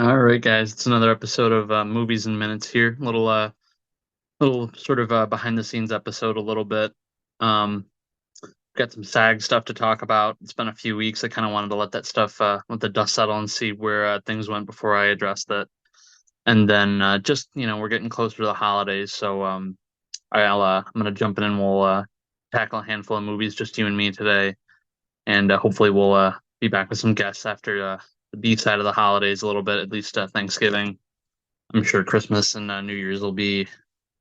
All right, guys, it's another episode of Movies and Minutes here. Little sort of behind the scenes episode, a little bit. Um, got some SAG stuff to talk about. It's been a few weeks. I kind of wanted to let that stuff let the dust settle and see where things went before I addressed it. And then just we're getting closer to the holidays, so I'm gonna jump in and we'll tackle a handful of movies, just you and me today, and hopefully we'll be back with some guests after the B side of the holidays a little bit, at least Thanksgiving. I'm sure Christmas and New Year's will be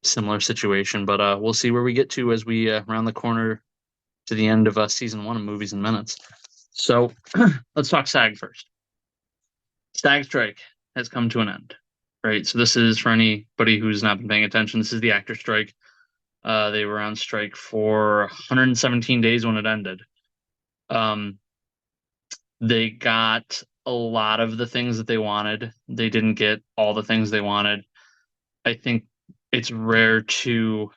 similar situation, but we'll see where we get to as we round the corner to the end of season one of Movies and Minutes. So let's talk SAG first. SAG strike has come to an end, right? So this is for anybody who's not been paying attention. This is the actor strike. They were on strike for 117 days when it ended. They got a lot of the things that they wanted. They didn't get all the things they wanted. I think it's rare to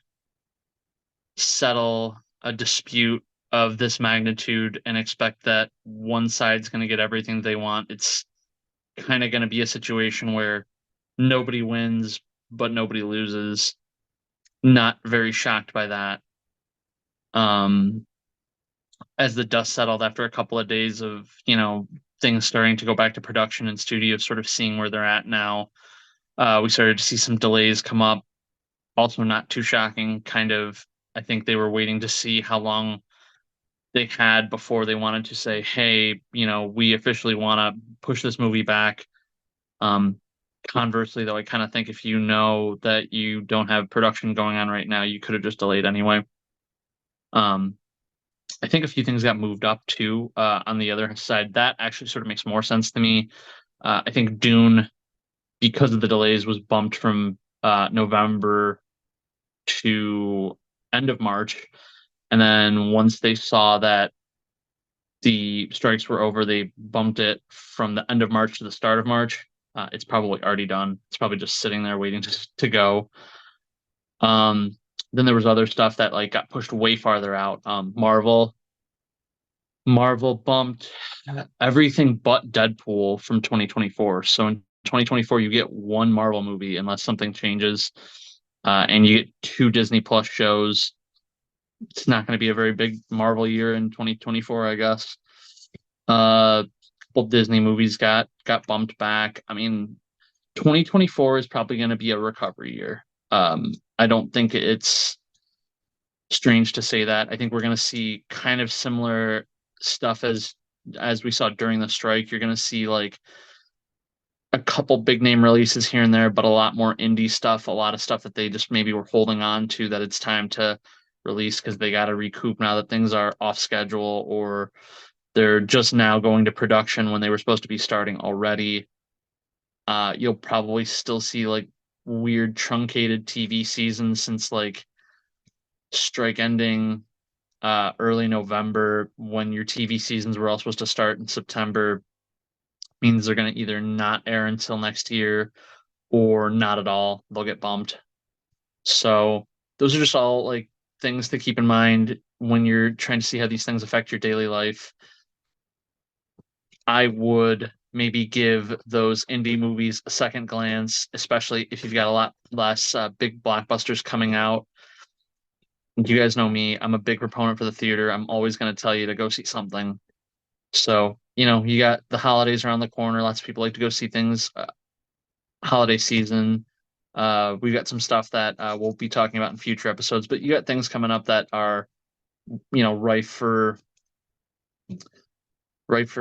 settle a dispute of this magnitude and expect that one side's going to get everything they want. It's kind of going to be a situation where nobody wins, but nobody loses. Not very shocked by that. As the dust settled after a couple of days of, things starting to go back to production and studio, sort of seeing where they're at now, we started to see some delays come up. Also not too shocking, kind of. I think they were waiting to see how long they had before they wanted to say, hey, we officially want to push this movie back. Conversely, though, I kind of think if you know that you don't have production going on right now, you could have just delayed anyway. I think a few things got moved up too. On the other side, that actually sort of makes more sense to me. I think Dune, because of the delays, was bumped from November to end of March. And then once they saw that the strikes were over, they bumped it from the end of March to the start of March. It's probably already done. It's probably just sitting there waiting to go. Then there was other stuff that got pushed way farther out. Marvel bumped everything but Deadpool from 2024. So in 2024, you get one Marvel movie unless something changes, and you get two Disney Plus shows. It's not going to be a very big Marvel year in 2024, I guess. Couple Disney movies got bumped back. I mean, 2024 is probably going to be a recovery year. I don't think it's strange to say that. I think we're going to see kind of similar stuff as we saw during the strike. You're going to see a couple big name releases here and there, but a lot more indie stuff, a lot of stuff that they just maybe were holding on to that it's time to release because they got to recoup now that things are off schedule, or they're just now going to production when they were supposed to be starting already. You'll probably still see weird truncated TV seasons since strike ending early November, when your TV seasons were all supposed to start in September, means they're going to either not air until next year or not at all. They'll get bumped. So those are just all things to keep in mind when you're trying to see how these things affect your daily life. I would maybe give those indie movies a second glance, especially if you've got a lot less big blockbusters coming out. You guys know me. I'm a big proponent for the theater. I'm always going to tell you to go see something. So, you got the holidays around the corner. Lots of people like to go see things. Holiday season. We've got some stuff that we'll be talking about in future episodes, but you got things coming up that are, ripe for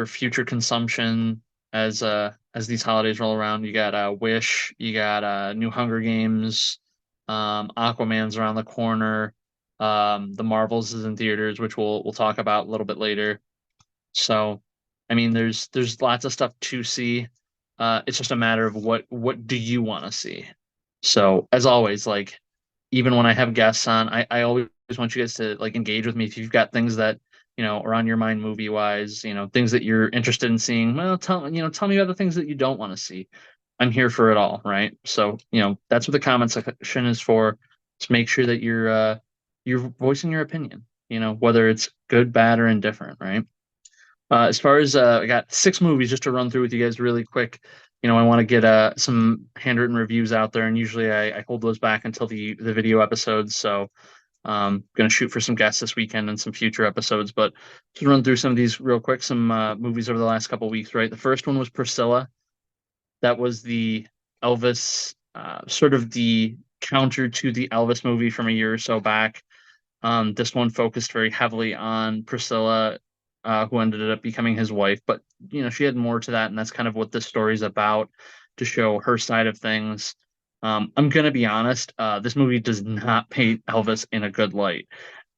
future consumption as these holidays roll around. You got Wish, you got new Hunger Games, Aquaman's around the corner. The Marvels is in theaters, which we'll talk about a little bit later. So, I mean, there's lots of stuff to see. It's just a matter of what do you want to see. So, as always, even when I have guests on, I always want you guys to engage with me if you've got things that are on your mind movie wise, things that you're interested in seeing. Well, tell me about the things that you don't want to see. I'm here for it all, right? So, that's what the comment section is for. To make sure that you're voicing your opinion, whether it's good, bad, or indifferent, right? As far as I got 6 movies just to run through with you guys really quick. I want to get some handwritten reviews out there, and usually I hold those back until the video episodes. So going to shoot for some guests this weekend and some future episodes. But to run through some of these real quick, some movies over the last couple of weeks, right? The first one was Priscilla. That was the Elvis, sort of the counter to the Elvis movie from a year or so back. This one focused very heavily on Priscilla, who ended up becoming his wife. But she had more to that, and that's kind of what this story's about, to show her side of things. I'm gonna be honest, this movie does not paint Elvis in a good light.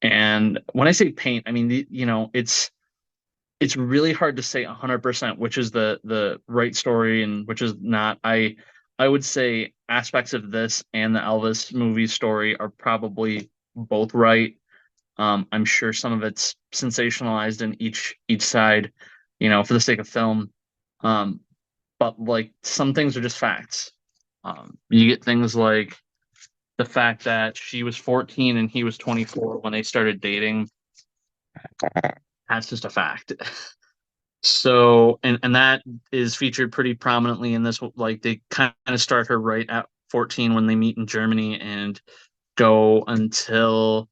And when I say paint, I mean it's really hard to say 100% which is the right story and which is not. I would say aspects of this and the Elvis movie story are probably both right. I'm sure some of it's sensationalized in each side, for the sake of film. Um, but like some things are just facts. You get things like the fact that she was 14 and he was 24 when they started dating. That's just a fact. So, and that is featured pretty prominently in this. Like they kind of start her right at 14 when they meet in Germany and go until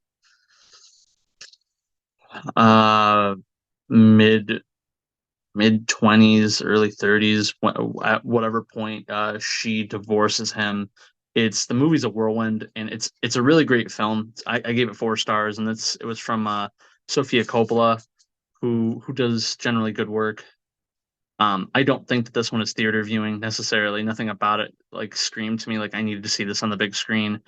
uh mid mid 20s, early 30s, at whatever point she divorces him. The movie's a whirlwind, and it's a really great film. I gave it 4 stars, and it was from Sofia Coppola, who does generally good work. I don't think that this one is theater viewing necessarily. Nothing about it like screamed to me like I needed to see this on the big screen.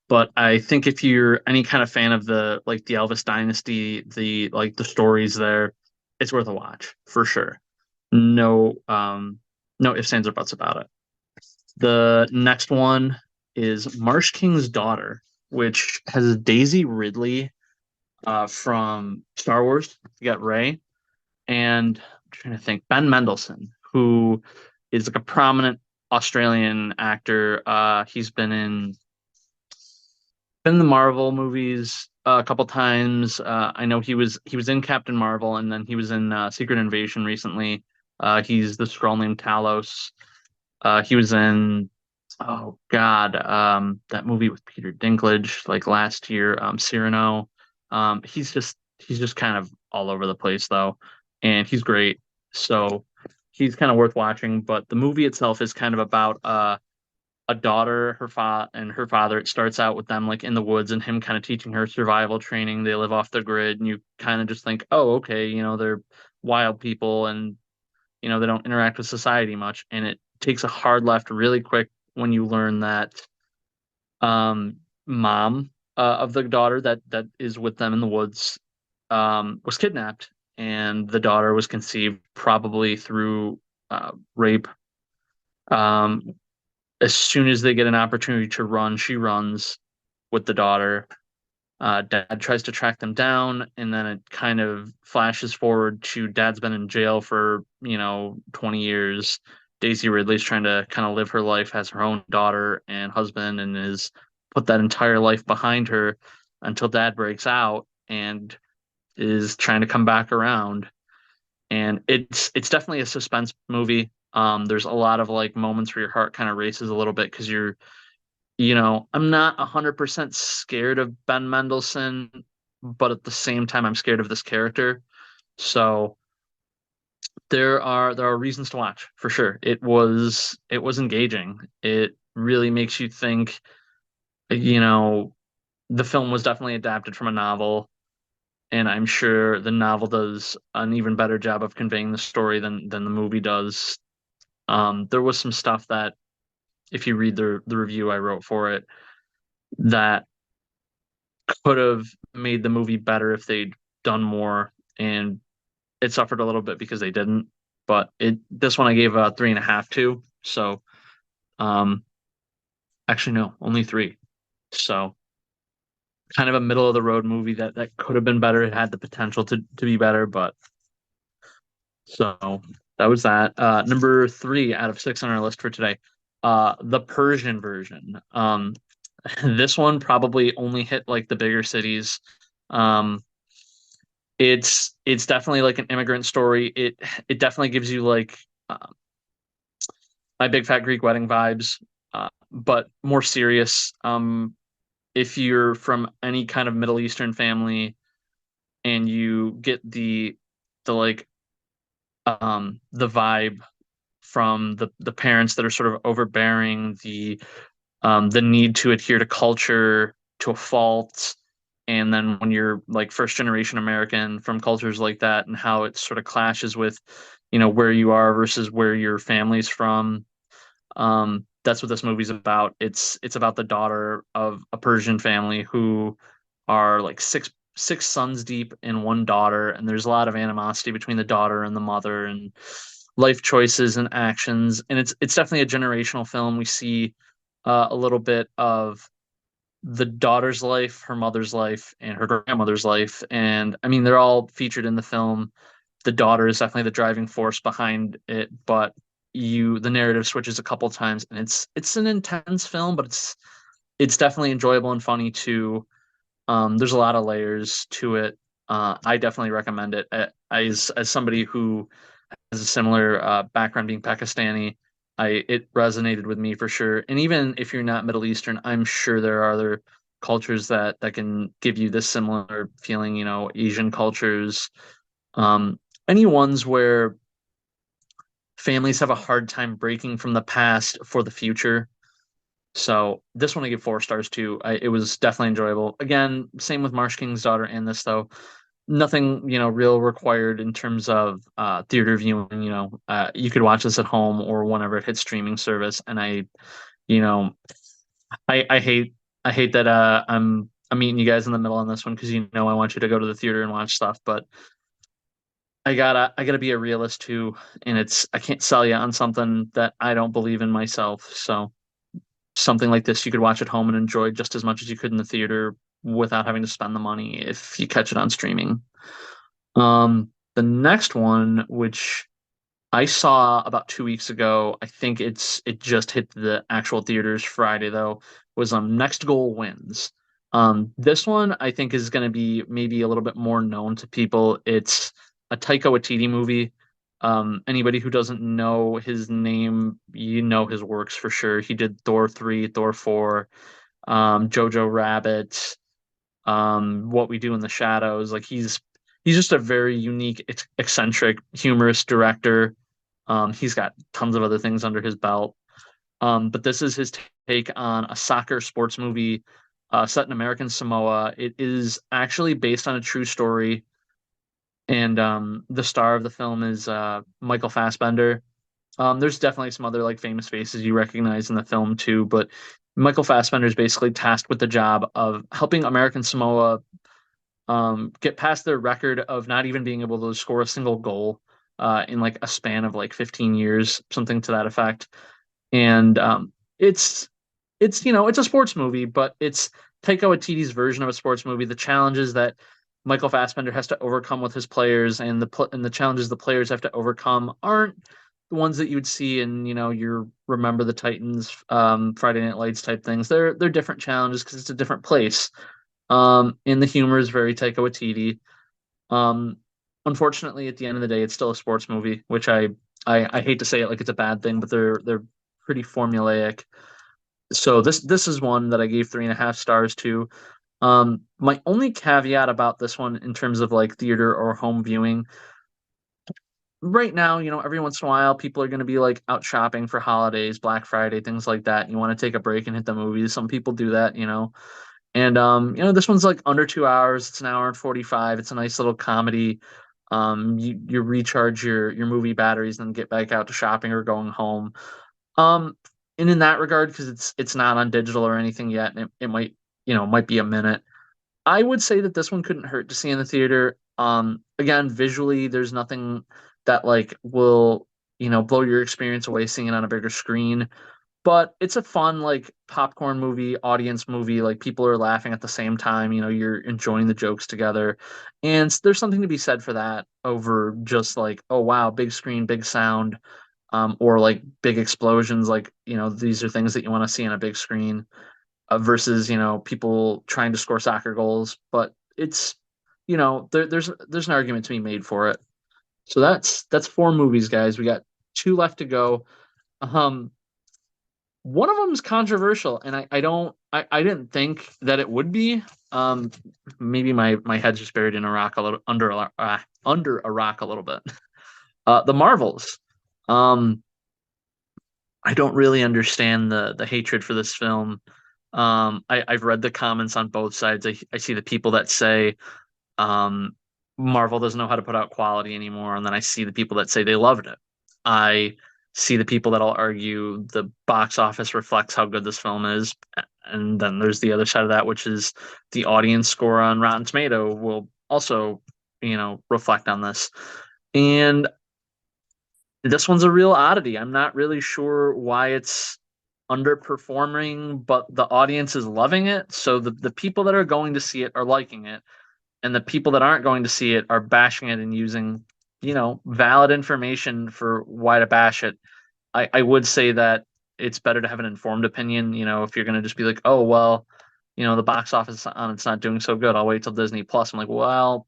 But I think if you're any kind of fan of the Elvis dynasty, the stories there, it's worth a watch for sure. No, no ifs, ands, or buts about it. The next one is Marsh King's Daughter, which has Daisy Ridley from Star Wars. You got Rey, and I'm trying to think, Ben Mendelsohn, who is like a prominent Australian actor. He's been in the Marvel movies a couple times. I know he was in Captain Marvel, and then he was in Secret Invasion recently. He's the Skrull named Talos. He was in, oh God, that movie with Peter Dinklage like last year, Cyrano. He's just kind of all over the place though, and he's great. So he's kind of worth watching. But the movie itself is kind of about a daughter, her father. It starts out with them like in the woods and him kind of teaching her survival training. They live off the grid, and you kind of just think, oh, okay, they're wild people, and they don't interact with society much. And it takes a hard left really quick when you learn that mom of the daughter that is with them in the woods was kidnapped, and the daughter was conceived probably through rape. Um, as soon as they get an opportunity to run, she runs with the daughter. Dad tries to track them down, and then it kind of flashes forward to Dad's been in jail for, 20 years. Daisy Ridley's trying to kind of live her life as her own daughter and husband, and is put that entire life behind her until Dad breaks out and is trying to come back around. And it's definitely a suspense movie. There's a lot of like moments where your heart kind of races a little bit because I'm not 100% scared of Ben Mendelsohn, but at the same time, I'm scared of this character. So there are reasons to watch for sure. It was engaging. It really makes you think. You know, the film was definitely adapted from a novel, and I'm sure the novel does an even better job of conveying the story than the movie does. There was some stuff that, if you read the review I wrote for it, that could have made the movie better if they'd done more, and it suffered a little bit because they didn't. But this one I gave a 3.5 to. So, um, actually no, only 3. So kind of a middle of the road movie that could have been better. It had the potential to be better, but so that was that. Number 3 out of 6 on our list for today. The Persian version. This one probably only hit like the bigger cities. Um, it's definitely like an immigrant story. It definitely gives you like uh, My Big Fat Greek Wedding vibes, but more serious. If you're from any kind of Middle Eastern family and you get the like the vibe from the parents that are sort of overbearing, the need to adhere to culture to a fault, and then when you're like first generation American from cultures like that, and how it sort of clashes with, where you are versus where your family's from. That's what this movie's about. It's about the daughter of a Persian family who are like six sons deep and one daughter, and there's a lot of animosity between the daughter and the mother, and life choices and actions. And it's definitely a generational film. We see a little bit of the daughter's life, her mother's life, and her grandmother's life. And I mean, they're all featured in the film. The daughter is definitely the driving force behind it, but the narrative switches a couple times, and it's an intense film, but it's definitely enjoyable and funny too. There's a lot of layers to it. I definitely recommend it. As somebody who has a similar background being Pakistani, it resonated with me for sure. And even if you're not Middle Eastern, I'm sure there are other cultures that can give you this similar feeling. Asian cultures, um, any ones where families have a hard time breaking from the past for the future. So this one I give 4 stars too. It was definitely enjoyable. Again, same with Marsh King's Daughter and this though. Nothing, real required in terms of theater viewing. You could watch this at home or whenever it hits streaming service. And you know, I hate that I'm meeting you guys in the middle on this one because I want you to go to the theater and watch stuff, but I gotta be a realist too, and I can't sell you on something that I don't believe in myself. So something like this you could watch at home and enjoy just as much as you could in the theater without having to spend the money if you catch it on streaming. The next one, which I saw about 2 weeks ago, I think it just hit the actual theaters Friday though, was Next Goal Wins. This one I think is going to be maybe a little bit more known to people. It's a Taika Waititi movie. Anybody who doesn't know his name, you know his works for sure. He did Thor 3, Thor 4, Jojo Rabbit, What We Do in the Shadows. Like he's just a very unique, eccentric, humorous director. He's got tons of other things under his belt. But this is his take on a soccer sports movie set in American Samoa. It is actually based on a true story, and the star of the film is Michael Fassbender. There's definitely some other like famous faces you recognize in the film too, but Michael Fassbender is basically tasked with the job of helping American Samoa get past their record of not even being able to score a single goal in like a span of like 15 years, something to that effect. And it's a sports movie, but it's Taika Waititi's version of a sports movie. The challenges that Michael Fassbender has to overcome with his players and the challenges the players have to overcome aren't the ones that you would see in your Remember the Titans, Friday Night Lights type things. They're different challenges because it's a different place. And the humor is very Taika Waititi. Um, Unfortunately, at the end of the day, it's still a sports movie, which I hate to say it like it's a bad thing, but they're pretty formulaic. So this is one that I gave 3.5 stars to. My only caveat about this one in terms of like theater or home viewing, right now, every once in a while, people are going to be like out shopping for holidays, Black Friday, things like that. You want to take a break and hit the movies. Some people do that. And this one's like under 2 hours. It's an hour and 45. It's a nice little comedy. You recharge your movie batteries, then get back out to shopping or going home. Um, and in that regard, because it's not on digital or anything yet, and it might be a minute. I would say that this one couldn't hurt to see in the theater. Again, visually, there's nothing that like will blow your experience away seeing it on a bigger screen. But it's a fun like popcorn movie, audience movie. Like people are laughing at the same time. You're enjoying the jokes together, and there's something to be said for that over just like, oh wow, big screen, big sound, or like big explosions. Like these are things that you want to see on a big screen versus people trying to score soccer goals. But it's there's an argument to be made for it. So that's 4 movies, guys. We got 2 left to go. Um, one of them is controversial, and I didn't think that it would be. Um, Maybe my head's just buried in a rock a little under a rock a little bit. The Marvels. Um, I don't really understand the hatred for this film. I've read the comments on both sides. I see the people that say um, Marvel doesn't know how to put out quality anymore, and then I see the people that say they loved it. I see the people that'll argue the box office reflects how good this film is, and then there's the other side of that, which is the audience score on Rotten Tomato will also, reflect on this. And this one's a real oddity. I'm not really sure why it's underperforming, but the audience is loving it. So the people that are going to see it are liking it, and the people that aren't going to see it are bashing it and using, valid information for why to bash it. I would say that it's better to have an informed opinion. If you're going to just be like, oh, well, the box office on it's not doing so good, I'll wait till Disney Plus. I'm like, well,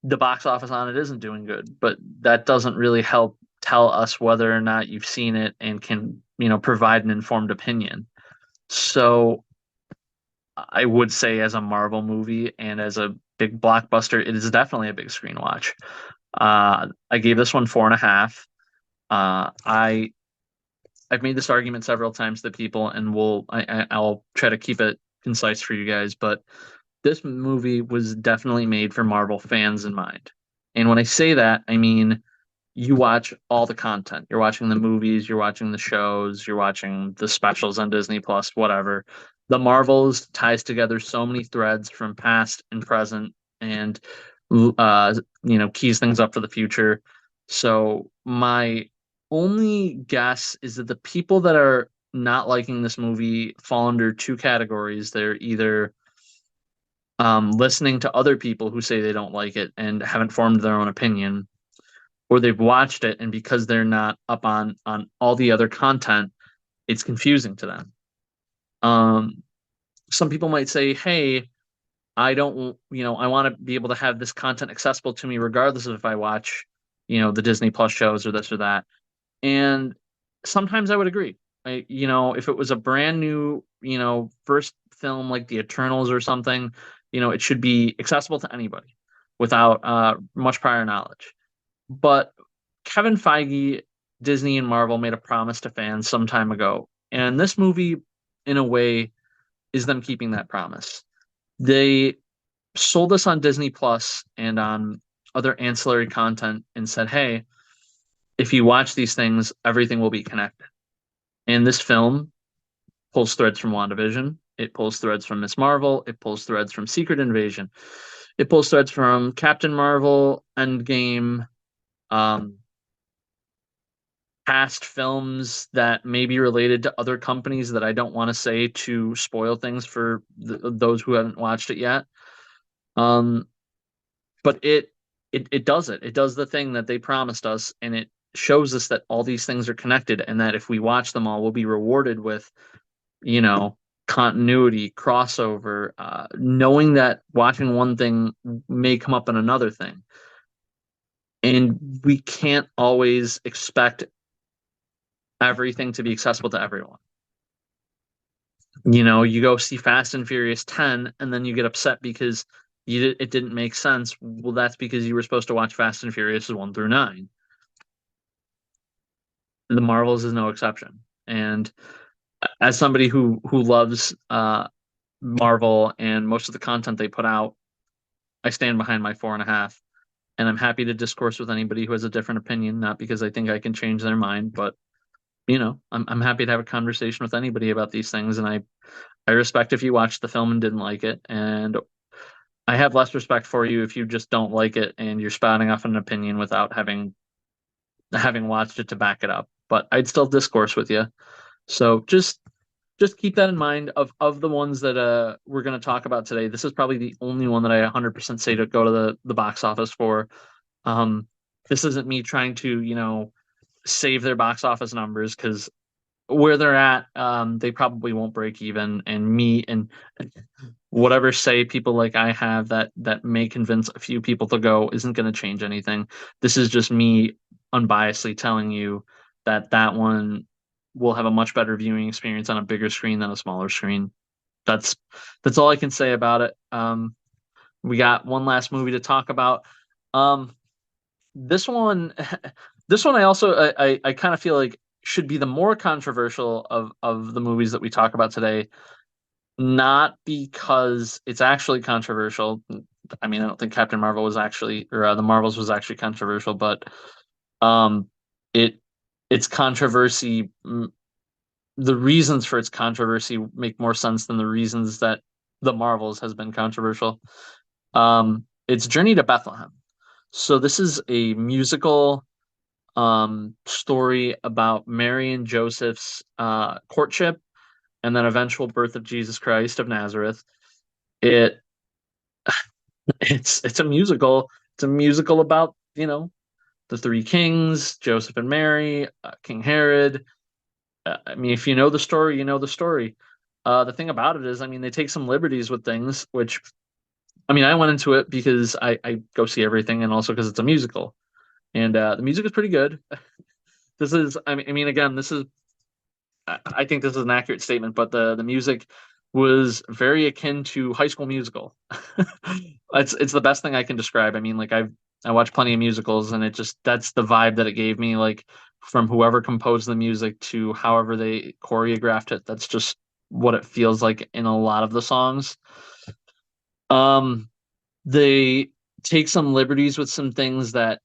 the box office on it isn't doing good, but that doesn't really help tell us whether or not you've seen it and can, provide an informed opinion. So I would say as a Marvel movie and as a big blockbuster, it is definitely a big screen watch. I gave this one 4.5. I've made this argument several times to people, and I'll try to keep it concise for you guys. But this movie was definitely made for Marvel fans in mind. And when I say that, I mean you watch all the content. You're watching the movies, you're watching the shows, you're watching the specials on Disney Plus, whatever. The Marvels ties together so many threads from past and present, and keys things up for the future. So my only guess is that the people that are not liking this movie fall under two categories. They're either listening to other people who say they don't like it and haven't formed their own opinion, or they've watched it and because they're not up on all the other content, it's confusing to them. Some people might say, hey, I don't, I want to be able to have this content accessible to me regardless of if I watch, the Disney Plus shows or this or that. And sometimes I would agree. If it was a brand new, first film like The Eternals or something, it should be accessible to anybody without much prior knowledge. But Kevin Feige, Disney, and Marvel made a promise to fans some time ago. And this movie, in a way, is them keeping that promise. They sold us on Disney Plus and on other ancillary content and said, hey, if you watch these things, everything will be connected. And this film pulls threads from WandaVision. It pulls threads from Miss Marvel. It pulls threads from Secret Invasion. It pulls threads from Captain Marvel, Endgame, past films that may be related to other companies that I don't want to say to spoil things for those who haven't watched it yet. But it does it. It does the thing that they promised us, and it shows us that all these things are connected, and that if we watch them all, we'll be rewarded with, continuity, crossover, knowing that watching one thing may come up in another thing. And we can't always expect everything to be accessible to everyone. You go see Fast and Furious 10 and then you get upset because it didn't make sense. Well, that's because you were supposed to watch Fast and Furious 1 through 9. The Marvels is no exception. And as somebody who loves Marvel and most of the content they put out, I stand behind my 4.5. And I'm happy to discourse with anybody who has a different opinion, not because I think I can change their mind, but I'm happy to have a conversation with anybody about these things. And I respect if you watched the film and didn't like it, and I have less respect for you if you just don't like it and you're spouting off an opinion without having watched it to back it up. But I'd still discourse with you. So just keep that in mind. Of the ones that we're going to talk about today, this is probably the only one that I 100% say to go to the box office for. This isn't me trying to save their box office numbers, because where they're at, they probably won't break even. And me and whatever say people like I have that may convince a few people to go isn't going to change anything. This is just me unbiasedly telling you that one will have a much better viewing experience on a bigger screen than a smaller screen. That's that's all I can say about it. We got one last movie to talk about. Um, this one, this one, I also I kind of feel like should be the more controversial of the movies that we talk about today. Not because it's actually controversial. I mean, I don't think Captain Marvel was actually, or the Marvels was actually controversial, but um, it its controversy. The reasons for its controversy make more sense than the reasons that the Marvels has been controversial. It's Journey to Bethlehem. So this is a musical story about Mary and Joseph's courtship and then eventual birth of Jesus Christ of Nazareth. It it's a musical. It's a musical about, the three kings, Joseph and Mary, King Herod. I mean, if you know the story, you know the story. The thing about it is, I mean, they take some liberties with things, which, I mean, I went into it because I go see everything, and also because it's a musical, and the music is pretty good. This is, I mean, again, this is, I think this is an accurate statement, but the music was very akin to High School Musical. It's the best thing I can describe. I mean, like I watched plenty of musicals, and it just that's the vibe that it gave me. Like from whoever composed the music to however they choreographed it, that's just what it feels like in a lot of the songs. Um, they take some liberties with some things that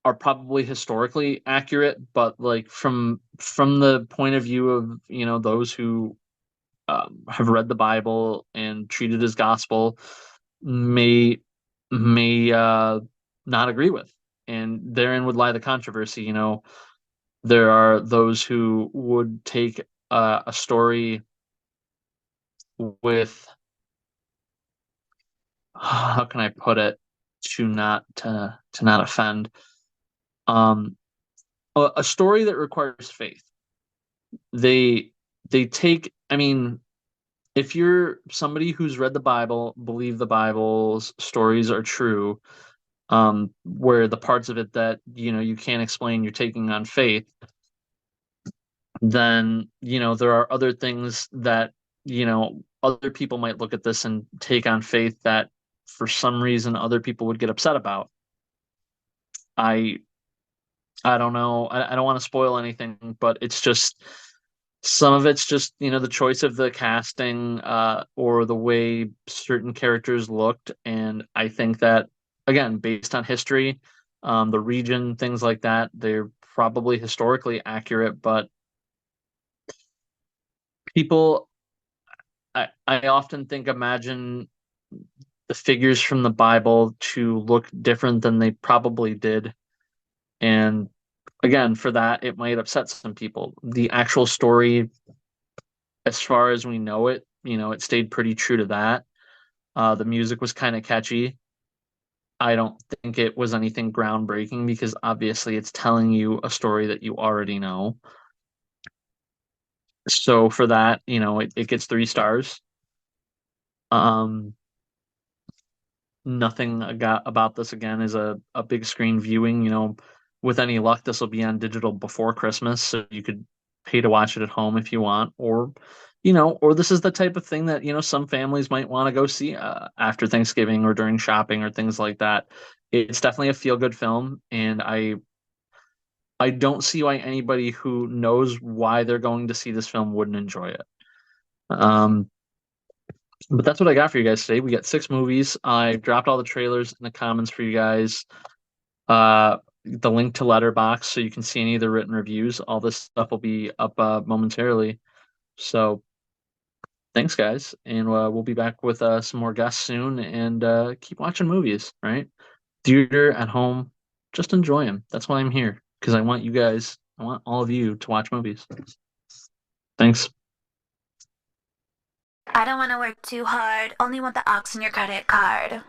are probably historically accurate, but like from the point of view of those who have read the Bible and treat it as gospel, may not agree with, and therein would lie the controversy. There are those who would take a story with, how can I put it, to not offend, um a story that requires faith. They take, I mean, if you're somebody who's read the Bible, believe the Bible's stories are true, where the parts of it that you can't explain, you're taking on faith, then there are other things that other people might look at this and take on faith that for some reason other people would get upset about. I I don't know. I don't want to spoil anything, but it's just some of it's just the choice of the casting, or the way certain characters looked, and I think that, again, based on history, the region, things like that, they're probably historically accurate, but people, I often think, imagine the figures from the Bible to look different than they probably did, and again, for that, it might upset some people. The actual story, as far as we know it, it stayed pretty true to that. The music was kind of catchy. I don't think it was anything groundbreaking because obviously it's telling you a story that you already know. So for that, it gets 3 stars. Um, Nothing about this again is a big screen viewing. With any luck, this will be on digital before Christmas, so you could pay to watch it at home if you want, or this is the type of thing that some families might want to go see after Thanksgiving or during shopping or things like that. It's definitely a feel good film, and I don't see why anybody who knows why they're going to see this film wouldn't enjoy it. Um, but that's what I got for you guys today. We got 6 movies. I dropped all the trailers in the comments for you guys. The link to Letterbox so you can see any of the written reviews. All this stuff will be up momentarily. So thanks, guys, and we'll be back with some more guests soon. And keep watching movies, right? Theater at home, just enjoy them. That's why I'm here, because I want you guys, I want all of you to watch movies. Thanks. I don't want to work too hard, only want the aux in your credit card.